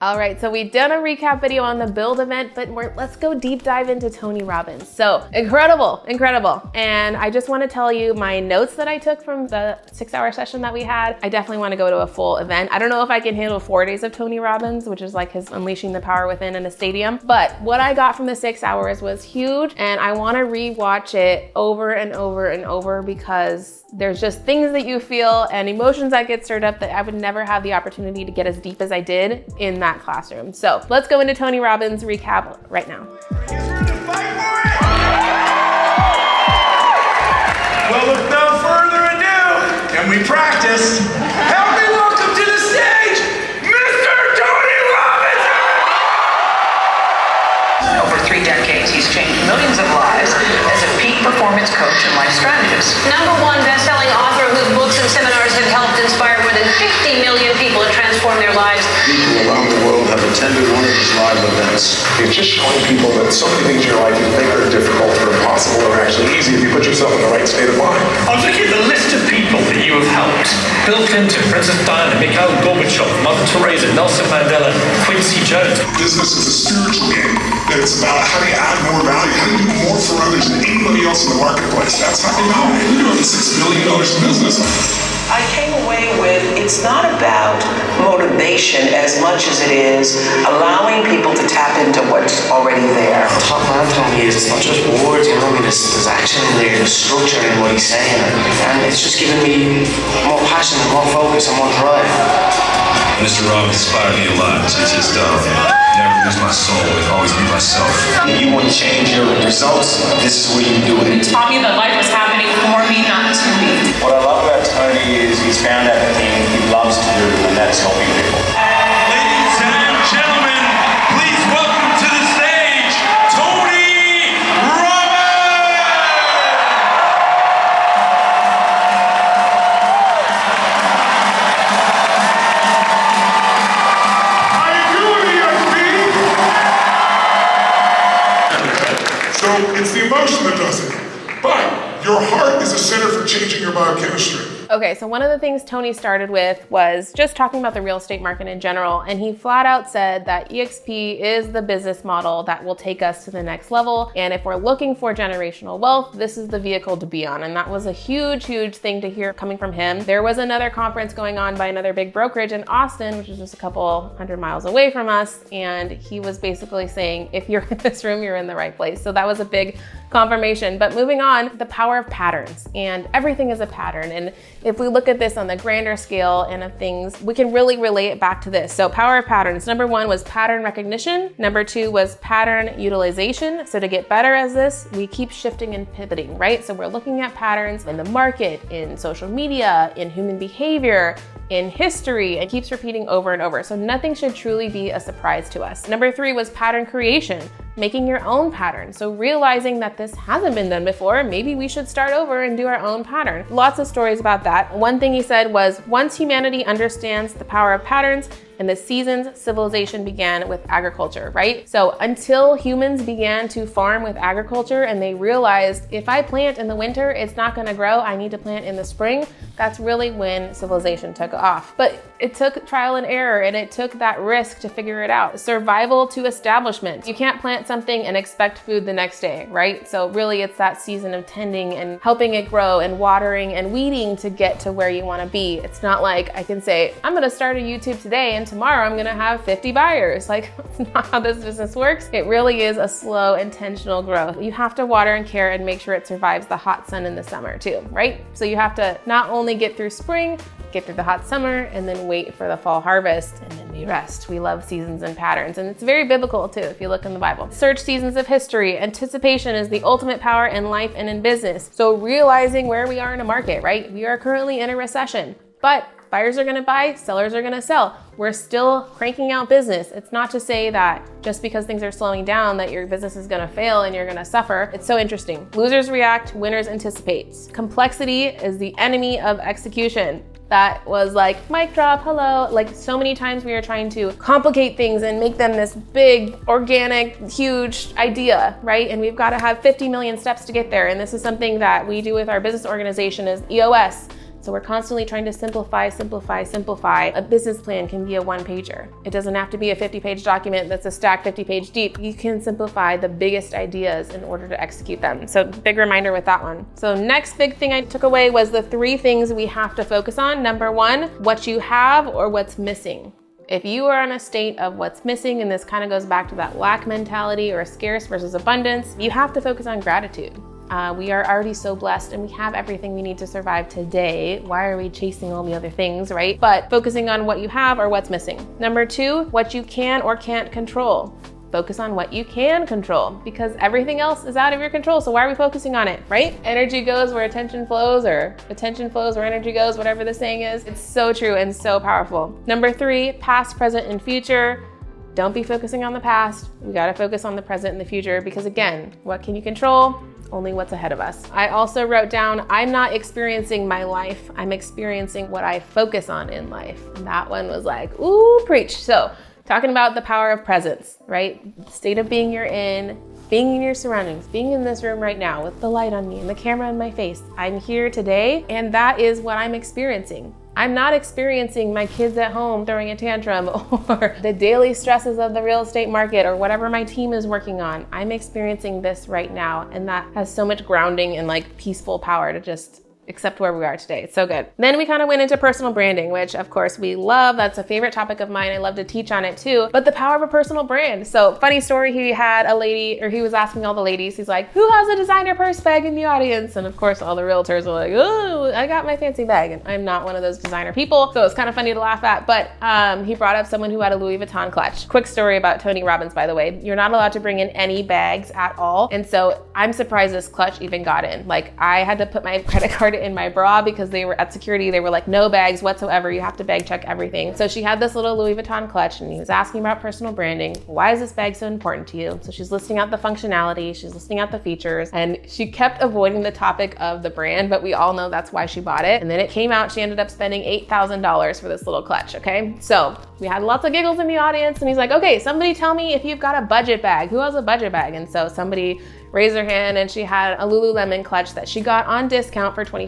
All right, so we've done a recap video on the Build event, but let's go deep dive into Tony Robbins. So incredible. And I just want to tell you my notes that I took from the 6-hour session that we had. I definitely want to go to a full event. I don't know if I can handle 4 days of Tony Robbins, which is like his unleashing the power within in a stadium. But what I got from the 6 hours was huge, and I want to rewatch it over and over and over because there's just things that you feel and emotions that get stirred up that I would never have the opportunity to get as deep as I did in that classroom. So let's go into Tony Robbins recap right now. Well, with no further ado, and we practiced, help me welcome to the stage, Mr. Tony Robbins! Over 3 decades, he's changed millions of lives as a peak performance coach and life strategist. #1 best-selling author whose books and seminars have helped inspire more than 50 million people to transform their lives. People around the world have attended one of these live events. It's just showing people that so many things in your life you think are difficult or impossible are actually easy if you put yourself in the right state of mind. I was looking at the list of people that you have helped. Bill Clinton, Princess Diana, Mikhail Gorbachev, Mother Teresa, Nelson Mandela, Quincy Jones. Business is a spiritual game. That it's about how do you add more value, how do you do more for others than anybody else in the marketplace. That's how you know. You're doing $6 billion in business. I came away with, it's not about motivation as much as it is allowing people to tap into what's already there. Top man told me it's not just words, you know, I mean, there's action in there, there's structure in what he's saying, and it's just giving me more passion and more focus and more drive. Mr. Robbins inspired me a lot to just never lose my soul and always be myself. You want to change your results, this is where you do it. He taught me that life was happening for me, not to me. What I love about Tony is he's found out the thing he loves to do, and that's helping people. Ladies and gentlemen, please welcome to the stage, Tony Robbins! How you doing, ESP? So it's the emotion that does it. But your heart is a center for changing your biochemistry. Okay, so one of the things Tony started with was just talking about the real estate market in general, and he flat out said that EXP is the business model that will take us to the next level, and if we're looking for generational wealth, this is the vehicle to be on, and that was a huge thing to hear coming from him. There was another conference going on by another big brokerage in Austin, which is just a couple 100 miles away from us, and he was basically saying, if you're in this room, you're in the right place. So that was a big confirmation. But moving on, the power of patterns, and everything is a pattern, and if we look at this on the grander scale and of things, we can really relate it back to this. So power of patterns. #1 was pattern recognition. #2 was pattern utilization. So to get better as this, we keep shifting and pivoting, right? So we're looking at patterns in the market, in social media, in human behavior, in history, and keeps repeating over and over. So nothing should truly be a surprise to us. #3 was pattern creation, making your own pattern. So realizing that this hasn't been done before, maybe we should start over and do our own pattern. Lots of stories about that. One thing he said was, once humanity understands the power of patterns, and the seasons, civilization began with agriculture, right? So until humans began to farm with agriculture and they realized, if I plant in the winter, it's not gonna grow, I need to plant in the spring, that's really when civilization took off. But it took trial and error, and it took that risk to figure it out. Survival to establishment. You can't plant something and expect food the next day, right? So really it's that season of tending and helping it grow and watering and weeding to get to where you wanna be. It's not like I can say, I'm gonna start a YouTube today and tomorrow I'm gonna have 50 buyers. Like, that's not how this business works. It really is a slow, intentional growth. You have to water and care and make sure it survives the hot sun in the summer too, right? So you have to not only get through spring, get through the hot summer, and then wait for the fall harvest, and then we rest. We love seasons and patterns, and it's very biblical too, if you look in the Bible. Search seasons of history. Anticipation is the ultimate power in life and in business. So realizing where we are in a market, right? We are currently in a recession, but buyers are gonna buy, sellers are gonna sell. We're still cranking out business. It's not to say that just because things are slowing down that your business is gonna fail and you're gonna suffer. It's so interesting. Losers react, winners anticipate. Complexity is the enemy of execution. That was like, mic drop, hello. Like, so many times we are trying to complicate things and make them this big, organic, huge idea, right? And we've got to have 50 million steps to get there. And this is something that we do with our business organization is EOS. So we're constantly trying to simplify, simplify, simplify. A business plan can be a one-pager. It doesn't have to be a 50-page document that's a stack 50-page deep. You can simplify the biggest ideas in order to execute them. So big reminder with that one. So next big thing I took away was the 3 things we have to focus on. Number 1, what you have or what's missing. If you are in a state of what's missing, and this kind of goes back to that lack mentality or scarce versus abundance, you have to focus on gratitude. We are already so blessed and we have everything we need to survive today. Why are we chasing all the other things, right? But focusing on what you have or what's missing. Number 2, what you can or can't control. Focus on what you can control because everything else is out of your control. So why are we focusing on it, right? Energy goes where attention flows, or attention flows where energy goes, whatever the saying is. It's so true and so powerful. Number 3, past, present, and future. Don't be focusing on the past. We got to focus on the present and the future because again, what can you control? Only what's ahead of us. I also wrote down, I'm not experiencing my life. I'm experiencing what I focus on in life. And that one was like, ooh, preach. So talking about the power of presence, right? The state of being you're in, being in your surroundings, being in this room right now with the light on me and the camera in my face. I'm here today, and that is what I'm experiencing. I'm not experiencing my kids at home throwing a tantrum or the daily stresses of the real estate market or whatever my team is working on. I'm experiencing this right now, and that has so much grounding and like peaceful power to just accept where we are today. It's so good. Then we kind of went into personal branding, which of course we love. That's a favorite topic of mine. I love to teach on it too, but the power of a personal brand. So funny story, he had a lady, or he was asking all the ladies, he's like, who has a designer purse bag in the audience? And of course all the realtors were like, oh, I got my fancy bag. And I'm not one of those designer people. So it's kind of funny to laugh at, but he brought up someone who had a Louis Vuitton clutch. Quick story about Tony Robbins, by the way. You're not allowed to bring in any bags at all. And so I'm surprised this clutch even got in. Like I had to put my credit card in my bra because they were at security. They were like, no bags whatsoever. You have to bag check everything. So she had this little Louis Vuitton clutch and he was asking about personal branding. Why is this bag so important to you? So she's listing out the functionality. She's listing out the features, and she kept avoiding the topic of the brand, but we all know that's why she bought it. And then it came out, she ended up spending $8,000 for this little clutch. Okay. So we had lots of giggles in the audience, and he's like, okay, somebody tell me if you've got a budget bag. Who has a budget bag? And so somebody raised her hand, and she had a Lululemon clutch that she got on discount for $25.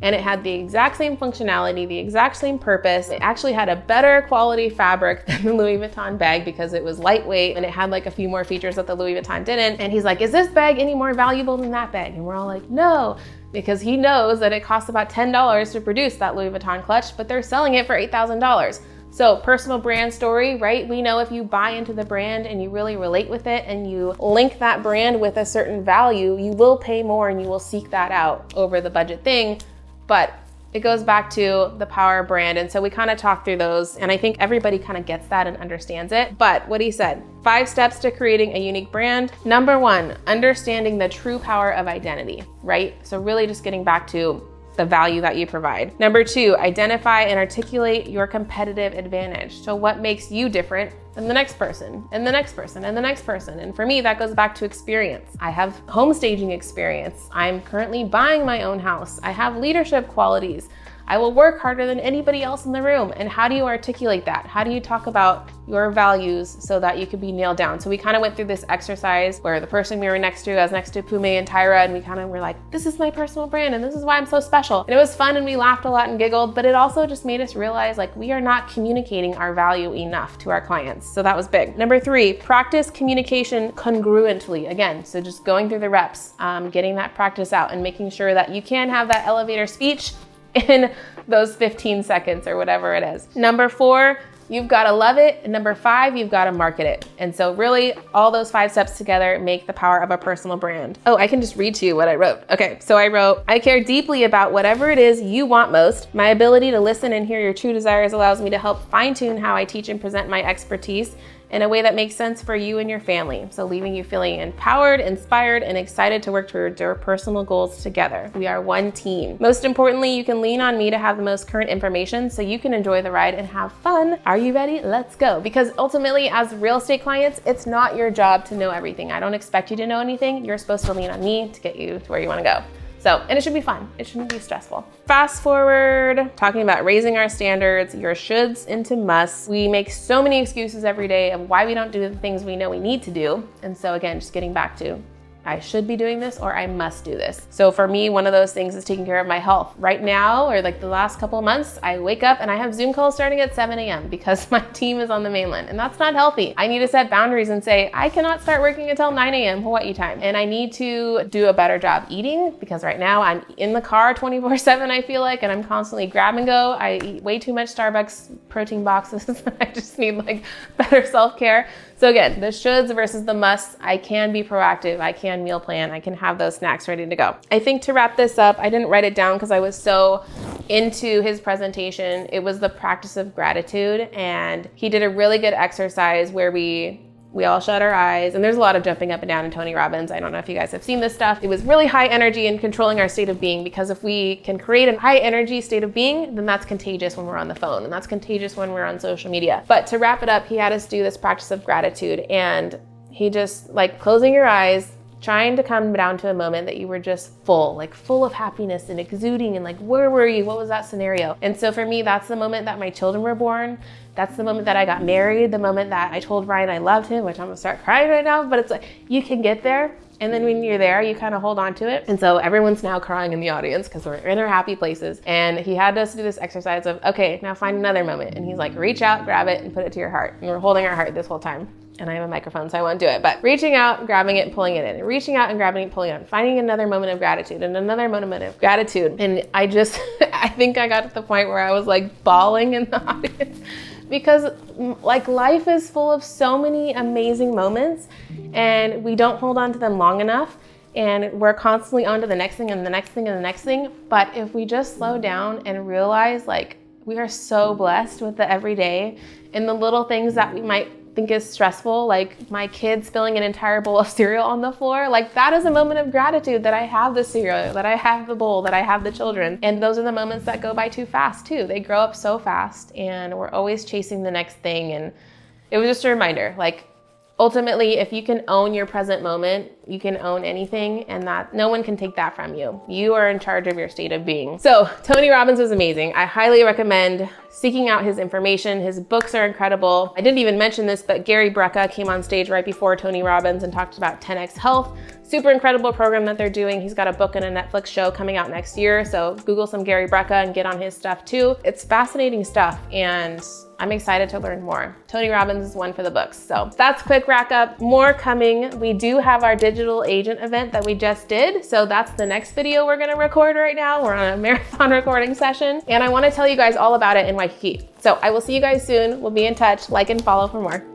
And it had the exact same functionality, the exact same purpose. It actually had a better quality fabric than the Louis Vuitton bag because it was lightweight and it had like a few more features that the Louis Vuitton didn't. And he's like, is this bag any more valuable than that bag? And we're all like, no, because he knows that it costs about $10 to produce that Louis Vuitton clutch, but they're selling it for $8,000. So personal brand story, right? We know if you buy into the brand and you really relate with it and you link that brand with a certain value, you will pay more and you will seek that out over the budget thing. But it goes back to the power of brand. And so we kind of talked through those, and I think everybody kind of gets that and understands it. But what he said, 5 steps to creating a unique brand. Number 1, understanding the true power of identity, right? So really just getting back to the value that you provide. Number 2, identify and articulate your competitive advantage. So what makes you different than the next person and the next person and the next person? And for me, that goes back to experience. I have home staging experience. I'm currently buying my own house. I have leadership qualities. I will work harder than anybody else in the room. And how do you articulate that? How do you talk about your values so that you can be nailed down? So we kind of went through this exercise where the person we were next to, I was next to Pume and Tyra, and we kind of were like, this is my personal brand and this is why I'm so special. And it was fun and we laughed a lot and giggled, but it also just made us realize like we are not communicating our value enough to our clients. So that was big. Number 3, practice communication congruently. Again, so just going through the reps, getting that practice out and making sure that you can have that elevator speech in those 15 seconds or whatever it is. Number 4, you've got to love it. And number 5, you've got to market it. And so really all those 5 steps together make the power of a personal brand. Oh, I can just read to you what I wrote. Okay, so I wrote, I care deeply about whatever it is you want most. My ability to listen and hear your true desires allows me to help fine-tune how I teach and present my expertise in a way that makes sense for you and your family. So leaving you feeling empowered, inspired, and excited to work towards your personal goals together. We are one team. Most importantly, you can lean on me to have the most current information so you can enjoy the ride and have fun. Are you ready? Let's go. Because ultimately, as real estate clients, it's not your job to know everything. I don't expect you to know anything. You're supposed to lean on me to get you to where you wanna go. So, and it should be fun. It shouldn't be stressful. Fast forward, talking about raising our standards, your shoulds into musts. We make so many excuses every day of why we don't do the things we know we need to do. And so again, just getting back to I should be doing this or I must do this. So for me, one of those things is taking care of my health. Right now, or like the last couple of months, I wake up and I have Zoom calls starting at 7 a.m. because my team is on the mainland, and that's not healthy. I need to set boundaries and say, I cannot start working until 9 a.m. Hawaii time. And I need to do a better job eating, because right now I'm in the car 24/7, I feel like, and I'm constantly grab and go. I eat way too much Starbucks protein boxes. I just need like better self-care. So again, the shoulds versus the musts. I can be proactive. I can meal plan. I can have those snacks ready to go. I think to wrap this up, I didn't write it down because I was so into his presentation. It was the practice of gratitude, and he did a really good exercise where we all shut our eyes, and there's a lot of jumping up and down in Tony Robbins. I don't know if you guys have seen this stuff. It was really high energy in controlling our state of being, because if we can create a high energy state of being, then that's contagious when we're on the phone, and that's contagious when we're on social media. But to wrap it up, he had us do this practice of gratitude, and he just, like, closing your eyes, trying to come down to a moment that you were just full of happiness and exuding, and like, where were you? What was that scenario? And so for me, that's the moment that my children were born. That's the moment that I got married, the moment that I told Ryan I loved him, which I'm gonna start crying right now, but it's like, you can get there. And then when you're there, you kind of hold on to it. And so everyone's now crying in the audience because we're in our happy places. And he had us do this exercise of, okay, now find another moment. And he's like, reach out, grab it, and put it to your heart. And we're holding our heart this whole time. And I have a microphone, so I won't do it. But reaching out, grabbing it, pulling it in, and reaching out and grabbing it, pulling it in, finding another moment of gratitude and another moment of gratitude. And I just, I think I got to the point where I was like bawling in the audience, because like life is full of so many amazing moments, and we don't hold on to them long enough. And we're constantly on to the next thing and the next thing and the next thing. But if we just slow down and realize, like, we are so blessed with the everyday and the little things that we might think is stressful, like my kids spilling an entire bowl of cereal on the floor, like that is a moment of gratitude that I have the cereal, that I have the bowl, that I have the children. And those are the moments that go by too fast too. They grow up so fast, and we're always chasing the next thing. And it was just a reminder, like, ultimately, if you can own your present moment, you can own anything, and that no one can take that from you. You are in charge of your state of being. So Tony Robbins was amazing. I highly recommend seeking out his information. His books are incredible. I didn't even mention this, but Gary Brecka came on stage right before Tony Robbins and talked about 10X Health. Super incredible program that they're doing. He's got a book and a Netflix show coming out next year. So Google some Gary Brecka and get on his stuff too. It's fascinating stuff, and I'm excited to learn more. Tony Robbins is one for the books. So that's quick wrap up. More coming. We do have our digital agent event that we just did. So that's the next video we're gonna record right now. We're on a marathon recording session, and I wanna tell you guys all about it in Waikiki. So I will see you guys soon. We'll be in touch. Like and follow for more.